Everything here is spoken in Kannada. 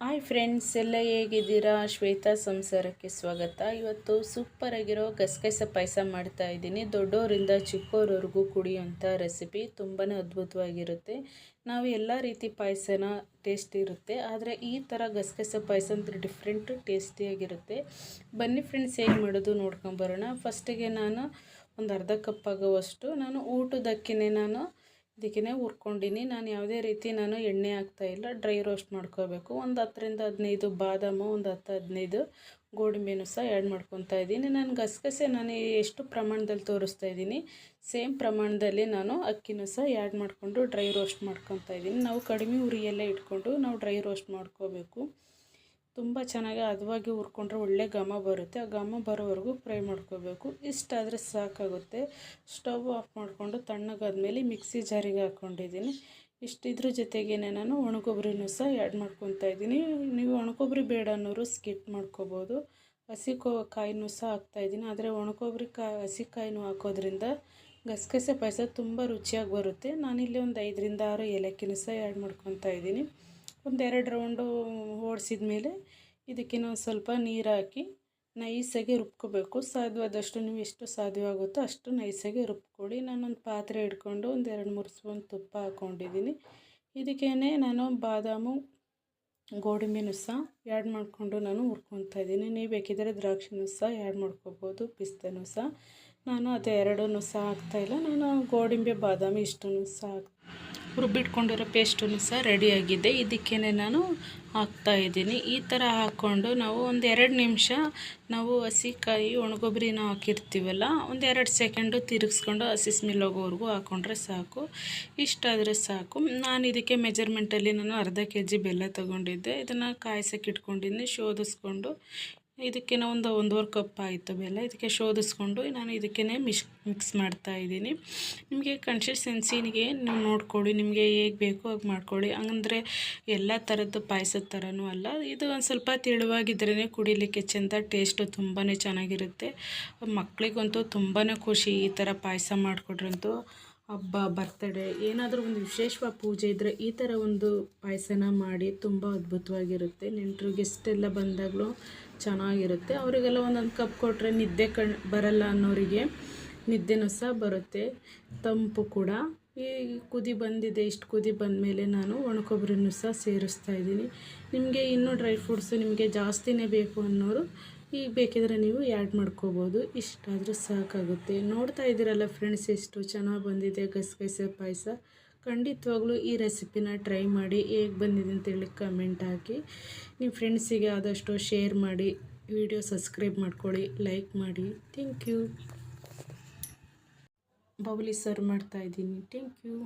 ಹಾಯ್ ಫ್ರೆಂಡ್ಸ್, ಎಲ್ಲ ಹೇಗಿದ್ದೀರಾ? ಶ್ವೇತಾ ಸಂಸಾರಕ್ಕೆ ಸ್ವಾಗತ. ಇವತ್ತು ಸೂಪರ್ ಆಗಿರೋ ಗಸಗಸೆ ಪಾಯಸ ಮಾಡ್ತಾ ಇದ್ದೀನಿ. ದೊಡ್ಡವರಿಂದ ಚಿಕ್ಕವರವರೆಗೂ ಕುಡಿಯೋಂಥ ರೆಸಿಪಿ ತುಂಬಾ ಅದ್ಭುತವಾಗಿರುತ್ತೆ. ನಾವು ಎಲ್ಲ ರೀತಿ ಪಾಯಸನ ಟೇಸ್ಟ್ ಇರುತ್ತೆ, ಆದರೆ ಈ ಥರ ಗಸಗಸೆ ಪಾಯಸ ಅಂದರೆ ಡಿಫ್ರೆಂಟ್ ಟೇಸ್ಟಿಯಾಗಿರುತ್ತೆ. ಬನ್ನಿ ಫ್ರೆಂಡ್ಸ್, ಹೇಗೆ ಮಾಡೋದು ನೋಡ್ಕೊಂಬರೋಣ. ಫಸ್ಟಿಗೆ ನಾನು ಒಂದು ಅರ್ಧ ಕಪ್ ಆಗುವಷ್ಟು ನಾನು ಊಟದಕ್ಕಿನೇ ಇದಕ್ಕೆ ಹುರ್ಕೊಂಡಿನಿ. ನಾನು ಯಾವುದೇ ರೀತಿ ಎಣ್ಣೆ ಹಾಕ್ತಾಯಿಲ್ಲ, ಡ್ರೈ ರೋಸ್ಟ್ ಮಾಡ್ಕೋಬೇಕು. ಒಂದು 10-15 ಬಾದಾಮು, ಒಂದು 10-15 ಗೋಡಂಬಿನೂ ಸಹ ಆ್ಯಡ್ ಮಾಡ್ಕೊತಾ ಇದ್ದೀನಿ. ನಾನು ಗಸಗಸೆ ಎಷ್ಟು ಪ್ರಮಾಣದಲ್ಲಿ ತೋರಿಸ್ತಾ ಇದ್ದೀನಿ, ಸೇಮ್ ಪ್ರಮಾಣದಲ್ಲಿ ನಾನು ಅಕ್ಕಿನೂ ಸಹ ಆ್ಯಡ್ ಮಾಡಿಕೊಂಡು ಡ್ರೈ ರೋಸ್ಟ್ ಮಾಡ್ಕೊತಾ ಇದ್ದೀನಿ. ನಾವು ಕಡಿಮೆ ಉರಿಯಲ್ಲೇ ಇಟ್ಕೊಂಡು ನಾವು ಡ್ರೈ ರೋಸ್ಟ್ ಮಾಡ್ಕೋಬೇಕು. ತುಂಬ ಚೆನ್ನಾಗಿ ಹದವಾಗಿ ಹುರ್ಕೊಂಡ್ರೆ ಒಳ್ಳೆ ಘಮ ಬರುತ್ತೆ. ಆ ಘಮ ಬರೋವರೆಗೂ ಫ್ರೈ ಮಾಡ್ಕೋಬೇಕು. ಇಷ್ಟಾದರೆ ಸಾಕಾಗುತ್ತೆ. ಸ್ಟವ್ ಆಫ್ ಮಾಡಿಕೊಂಡು ತಣ್ಣಗಾದ್ಮೇಲೆ ಮಿಕ್ಸಿ ಜಾರಿಗೆ ಹಾಕ್ಕೊಂಡಿದ್ದೀನಿ. ಇದ್ರ ಜೊತೆಗೇ ನಾನು ಒಣಕೊಬ್ಬರಿನೂ ಸಹ ಆ್ಯಡ್ ಮಾಡ್ಕೊತಾ ಇದ್ದೀನಿ. ನೀವು ಒಣಕೊಬ್ಬರಿ ಬೇಡ ಅನ್ನೋರು ಸ್ಕಿಪ್ ಮಾಡ್ಕೋಬೋದು. ಕಾಯಿನೂ ಸಹ ಹಾಕ್ತಾಯಿದ್ದೀನಿ. ಆದರೆ ಹಸಿ ಕಾಯಿನೂ ಹಾಕೋದ್ರಿಂದ ಗಸಗಸೆ ಪಾಯಸ ತುಂಬ ರುಚಿಯಾಗಿ ಬರುತ್ತೆ. ನಾನಿಲ್ಲಿ ಒಂದು 5-6 ಏಲಕ್ಕಿನೂ ಸಹ ಆ್ಯಡ್ ಮಾಡ್ಕೊತಾ ಇದ್ದೀನಿ. ಒಂದೆರಡು ರೌಂಡು ಓಡಿಸಿದ ಮೇಲೆ ಇದಕ್ಕೆ ಸ್ವಲ್ಪ ನೀರು ಹಾಕಿ ನೈಸಾಗಿ ರುಬ್ಕೋಬೇಕು. ಸಾಧ್ಯವಾದಷ್ಟು ನೀವು ಎಷ್ಟು ಸಾಧ್ಯವಾಗುತ್ತೋ ಅಷ್ಟು ನೈಸಾಗಿ ರುಬ್ಕೊಳ್ಳಿ. ನಾನೊಂದು ಪಾತ್ರೆ ಇಟ್ಕೊಂಡು ಒಂದು 2-3 ಸ್ಪೂನ್ ತುಪ್ಪ ಹಾಕ್ಕೊಂಡಿದ್ದೀನಿ. ಇದಕ್ಕೇ ನಾನು ಬಾದಾಮು, ಗೋಡಂಬಿನೂ ಸಹ ಆ್ಯಡ್ ಮಾಡಿಕೊಂಡು ಹುರ್ಕೊತಾ ಇದ್ದೀನಿ. ನೀವು ಬೇಕಿದ್ದರೆ ದ್ರಾಕ್ಷಿನೂ ಸಹ ಆ್ಯಡ್ ಮಾಡ್ಕೋಬೋದು, ಪಿಸ್ತಾನೂ ಸಹ. ನಾನು ಅದು ಎರಡನ್ನೂ ಸಹ ಹಾಕ್ತಾಯಿಲ್ಲ. ನಾನು ಗೋಡಂಬಿ, ಬಾದಾಮಿ ಇಷ್ಟನ್ನು ಸಹ ರುಬ್ಬಿಟ್ಕೊಂಡಿರೋ ಪೇಸ್ಟನ್ನು ಸಹ ರೆಡಿಯಾಗಿದೆ. ಇದಕ್ಕೇ ನಾನು ಹಾಕ್ತಾಯಿದ್ದೀನಿ. ಈ ಥರ ಹಾಕ್ಕೊಂಡು ನಾವು ಒಂದು 2 ನಿಮಿಷ ನಾವು ಹಸಿಕಾಯಿ ಒಣಗೊಬ್ಬರಿನ ಹಾಕಿರ್ತೀವಲ್ಲ, ಒಂದು 2 ಸೆಕೆಂಡು ತಿರುಗಿಸ್ಕೊಂಡು ಹಸಿ ಸ್ಮೆಲ್ ಹೋಗೋವರೆಗೂ ಹಾಕ್ಕೊಂಡ್ರೆ ಸಾಕು. ಇಷ್ಟಾದರೆ ಸಾಕು. ನಾನು ಇದಕ್ಕೆ ಮೆಜರ್ಮೆಂಟಲ್ಲಿ ಅರ್ಧ kg ಬೆಲ್ಲ ತೊಗೊಂಡಿದ್ದೆ. ಇದನ್ನು ಕಾಯಿಸೋಕೆ ಇಟ್ಕೊಂಡಿದ್ದೀನಿ. ಶೋಧಿಸ್ಕೊಂಡು ಇದಕ್ಕೆ ಒಂದು 1.5 ಕಪ್ ಆಯಿತು ಬೆಲ್ಲ. ಇದಕ್ಕೆ ಶೋಧಿಸ್ಕೊಂಡು ನಾನು ಇದಕ್ಕೇ ಮಿಕ್ಸ್ ಮಾಡ್ತಾಯಿದ್ದೀನಿ. ನಿಮಗೆ ಕನ್ಸಿಸ್ಟೆನ್ಸಿಗೆ ನೀವು ನೋಡ್ಕೊಳ್ಳಿ, ನಿಮಗೆ ಹೇಗೆ ಬೇಕೋ ಹಾಗೆ ಮಾಡ್ಕೊಳ್ಳಿ. ಹಂಗಂದರೆ ಎಲ್ಲ ಥರದ್ದು ಪಾಯಸದ ಥರನೂ ಅಲ್ಲ. ಇದು ಒಂದು ಸ್ವಲ್ಪ ತೆಳುವಾಗಿದ್ರೇ ಕುಡಿಲಿಕ್ಕೆ ಚೆಂದ, ಟೇಸ್ಟು ತುಂಬಾ ಚೆನ್ನಾಗಿರುತ್ತೆ. ಮಕ್ಕಳಿಗಂತೂ ತುಂಬಾ ಖುಷಿ ಈ ಥರ ಪಾಯಸ ಮಾಡಿಕೊಡ್ರಂತೂ. ಹಬ್ಬ, ಬರ್ತಡೇ, ಏನಾದರೂ ಒಂದು ವಿಶೇಷವಾದ ಪೂಜೆ ಇದ್ದರೆ ಈ ಥರ ಒಂದು ಪಾಯಸನ ಮಾಡಿ ತುಂಬ ಅದ್ಭುತವಾಗಿರುತ್ತೆ. ನೆಂಟರು ಗೆಸ್ಟೆಲ್ಲ ಬಂದಾಗಲೂ ಚೆನ್ನಾಗಿರುತ್ತೆ. ಅವರಿಗೆಲ್ಲ ಒಂದೊಂದು ಕಪ್ ಕೊಟ್ಟರೆ ನಿದ್ದೆ ಬರಲ್ಲ ಅನ್ನೋರಿಗೆ ನಿದ್ದೆನೂ ಸಹ ಬರುತ್ತೆ. ತಂಪು ಕೂಡ. ಈ ಕುದಿ ಬಂದಿದೆ. ಇಷ್ಟು ಕುದಿ ಬಂದಮೇಲೆ ನಾನು ಒಣಕೊಬ್ಬರಿನೂ ಸಹ ಸೇರಿಸ್ತಾ ಇದ್ದೀನಿ. ನಿಮಗೆ ಇನ್ನೂ ಡ್ರೈ ಫ್ರೂಟ್ಸು ನಿಮಗೆ ಜಾಸ್ತಿನೇ ಬೇಕು ಅನ್ನೋರು ಈಗ ಬೇಕಿದ್ರೆ ನೀವು ಆ್ಯಡ್ ಮಾಡ್ಕೋಬೋದು. ಇಷ್ಟಾದರೂ ಸಾಕಾಗುತ್ತೆ. ನೋಡ್ತಾ ಇದ್ದೀರಲ್ಲ ಫ್ರೆಂಡ್ಸ್, ಎಷ್ಟು ಚೆನ್ನಾಗಿ ಬಂದಿದೆ ಗಸಗಸೆ ಪಾಯಸ. ಖಂಡಿತವಾಗ್ಲೂ ಈ ರೆಸಿಪಿನ ಟ್ರೈ ಮಾಡಿ, ಹೇಗೆ ಬಂದಿದೆ ಅಂತೇಳಿ ಕಮೆಂಟ್ ಹಾಕಿ. ನಿಮ್ಮ ಫ್ರೆಂಡ್ಸಿಗೆ ಆದಷ್ಟು ಶೇರ್ ಮಾಡಿ, ವಿಡಿಯೋ ಸಬ್ಸ್ಕ್ರೈಬ್ ಮಾಡ್ಕೊಳ್ಳಿ, ಲೈಕ್ ಮಾಡಿ. Thank you. ಬೌಲಿ ಸರ್ವ್ ಮಾಡ್ತಾಯಿದ್ದೀನಿ. Thank you.